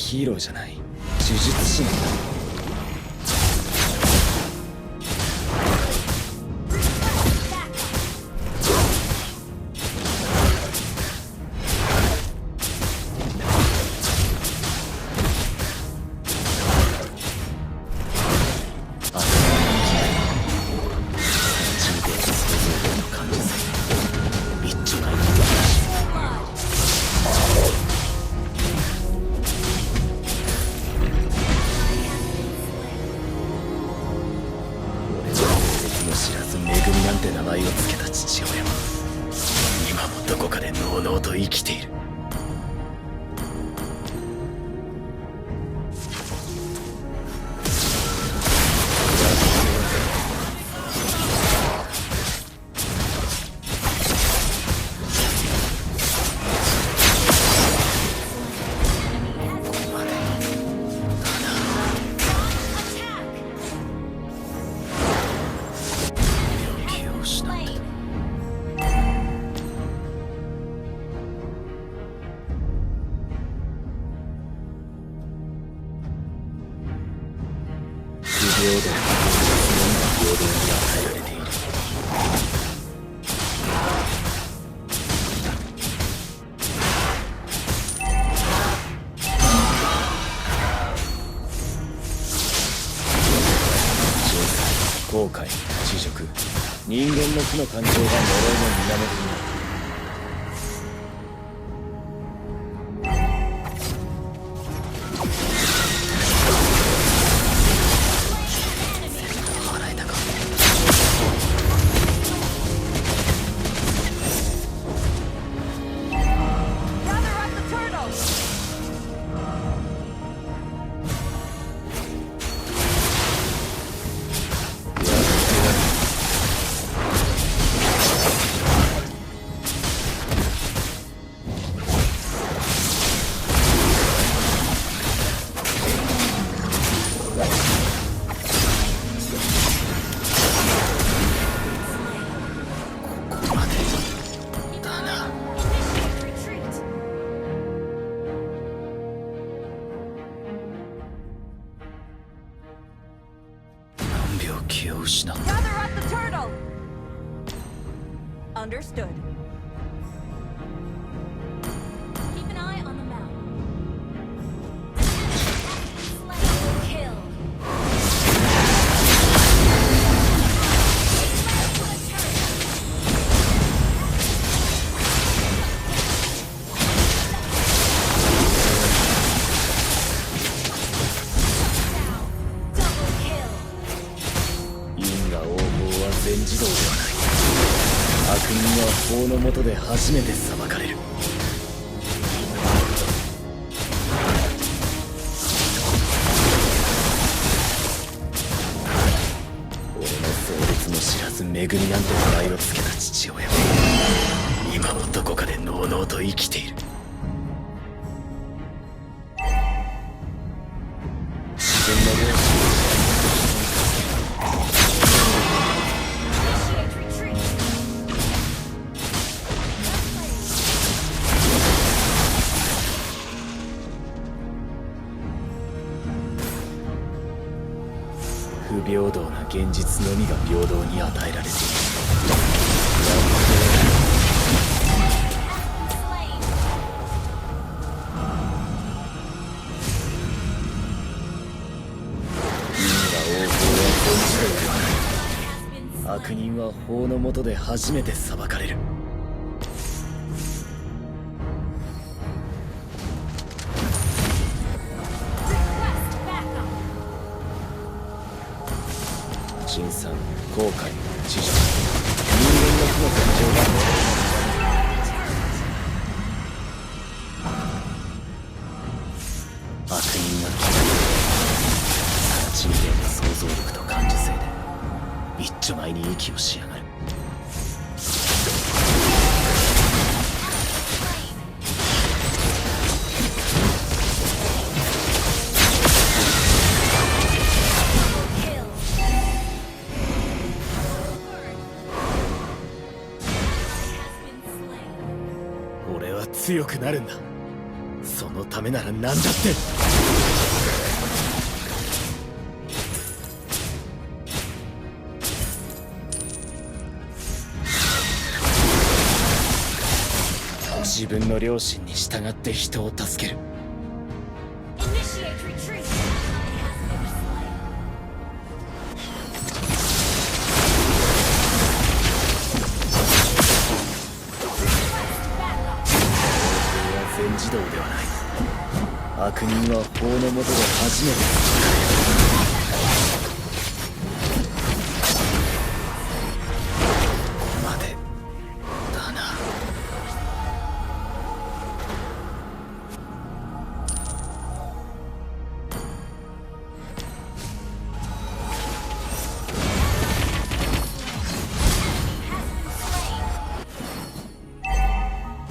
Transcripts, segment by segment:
ヒーローじゃない、呪術師なんだ。知らずめぐみなんて名前を付けた父親は今もどこかでのうのうと生きている。平等は平等に与えられている。情債、後悔、恥辱、人間の負の感情が呪いの源になる。気を失った。Understood. Keep an eye on the map. Kill. 因果応報は全自動ではない。悪人は法の下で初めて裁かれる。俺の壮絶も知らずめぐみなんて名前を付けた父親は今もどこかでのうのうと生きている。自分の両親不平等な現実のみが平等に与えられている。因果応報は本自動ではない。悪人は法の下で初めて裁かれる。辛酸、後悔、知識、人間の負の感情が悪人が嫌いで人間の想像力と感受性で一丁前に息をしやがる。俺は強くなるんだ。そののためなら何だって。自分の良心に従って人を助ける。 Initiate retreat. Backup. は全自動ではない。悪人は法の下で初めてここまでだな。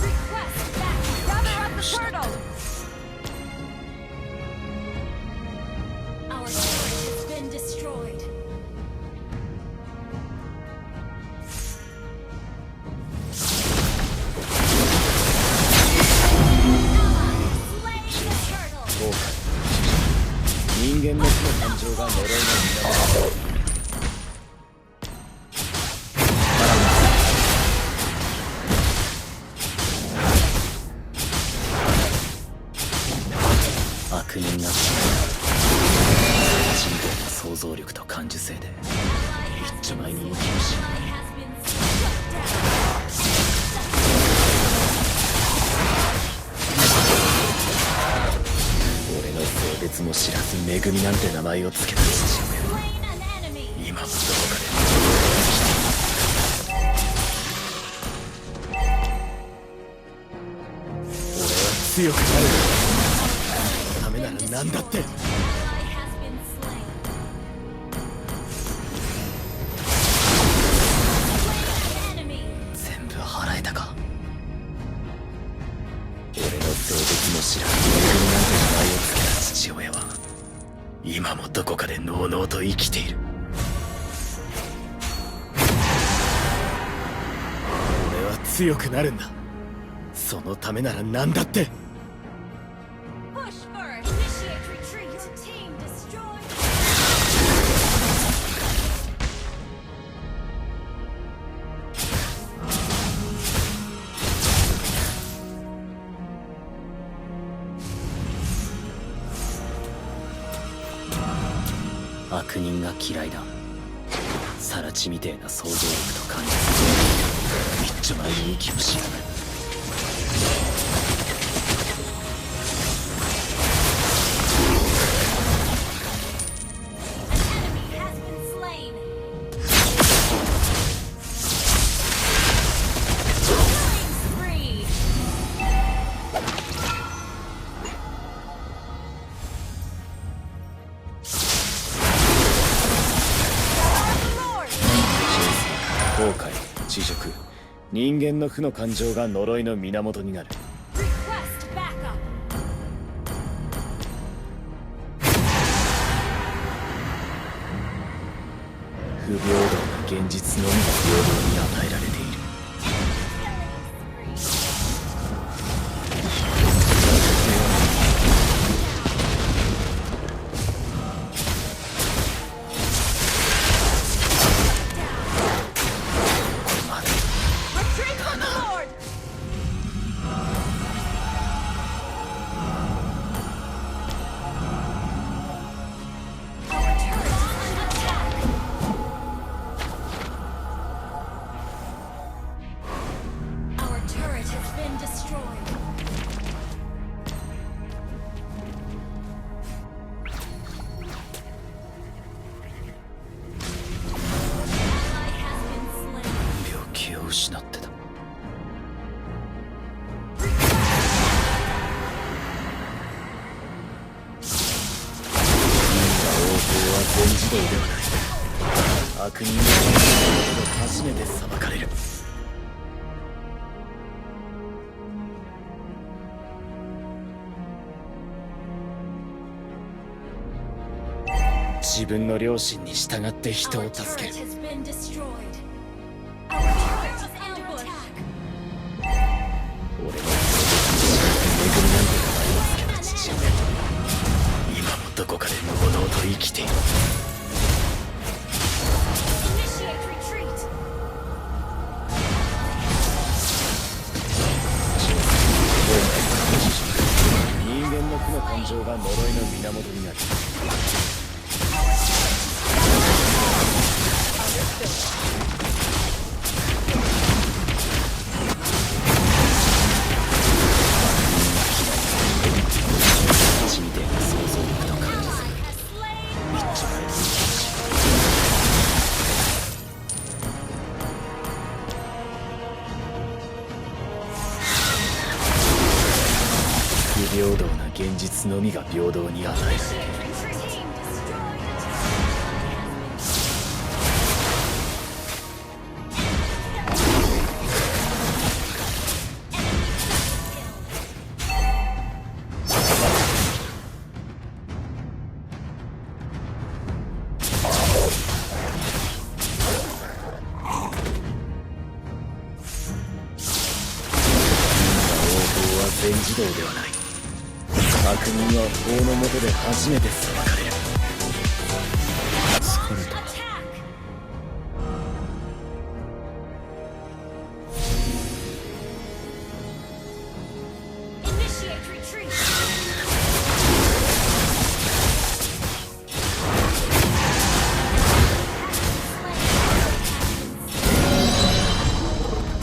Request backup. Gather up the turtle. Our turret has been destroyed. Slay the turtle. 後悔。人間の負の感情が呪いの源だ。悪人が人類の想像力と感受性で一丁前に生きるし、 Has been shut down. 俺の性別も知らずめぐみなんて名前をつけた父親は Slain an enemy. 今もどこかで俺は強くなる。そのためなら何だって。 Ally has been slain. Slain an enemy. 全部払えたか。俺の性別も知らずめぐみなんて名前をつけた父親は今もどこかでのうのうと生きている。俺は強くなるんだ。そのためなら何だって。 Push first. Initiate retreat. Team destroyed. 悪人が嫌いだ。サラチみてえな想像力と感じ一丁前に息をしやがる。 An enemy has been slain. Killing spree. Lord. 後悔、恥辱、人間の負の感情が呪いの源になる。 Request backup. 不平等な現実のみが平等に与えられている。 Retreat from the Lord. Our turret is under attack. Our turret has been destroyed. Ally has been slain. 病気を失ってた。応報は全自動ではない。悪人のことで初めて裁かれる。自分の良心に従って人を Our 助け turret る。 has been destroyed. Our turret is under attack. 俺の性別も知らずめぐみなんて名前をつけたどこかでのうのうと生きている。 Initiate retreat. 人間の負の感情が呪いの源になる。血みてえな想像力と感じする。 Ally has slain. 一丁前に不平等な現実のみが平等に与えられる。 Team destroyed a 全自動ではない。悪人は法の下で初めて裁かれる。疲れた。 attack. Initiate retreat.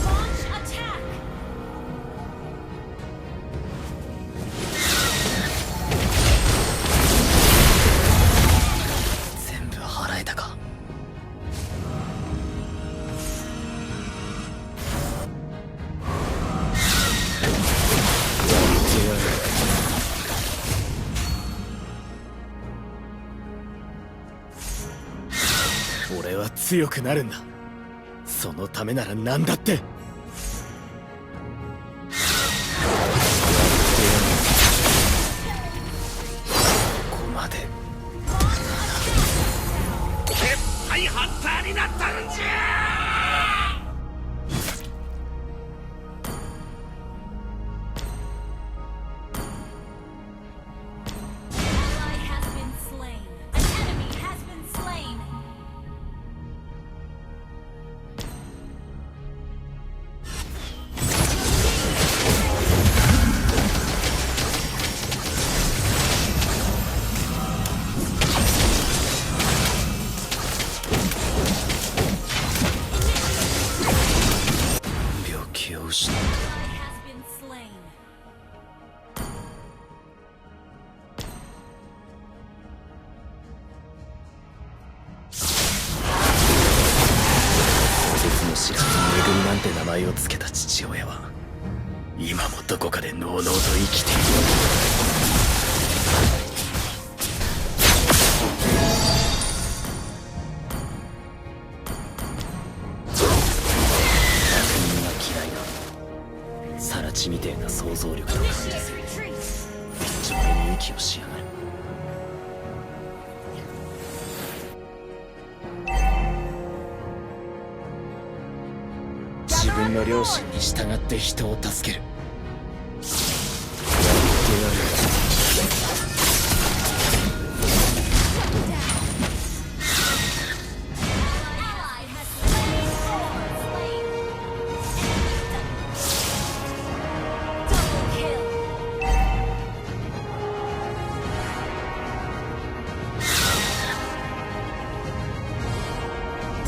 Launch attack. 全部払えたか。俺は強くなるんだ。そのためなら何だって。ここまで。はい、ハンターになったんじゃ。 Ally has been slain. An enemy has been slain. 病気を失っ Ally has been slain. 別も知らずめぐみなんて名前を付けた父親は今もどこかでのうのうと生きている。悪人が嫌いだ。さら地みてえな想像力と感じす Initiate る。 retreat. 一丁前に息をしやがる。自分の良心に従って人を助ける。やってやる。 Ally has slain. Double kill.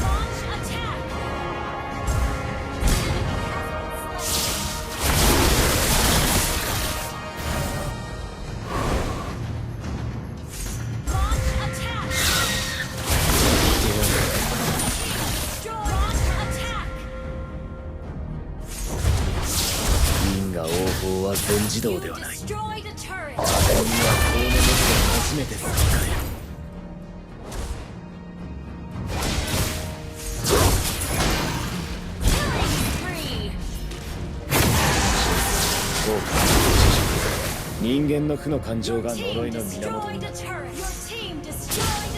Launch attack. Launch attack. Destroy. Launch attack. 因果応報は全自動 You ではない。 destroyed a turret. 悪人は法の下で初めて裁かれる。 Free. 豪華人間の負の感情が呪いの源に Destroyed な a る。 turret. Your team destroyed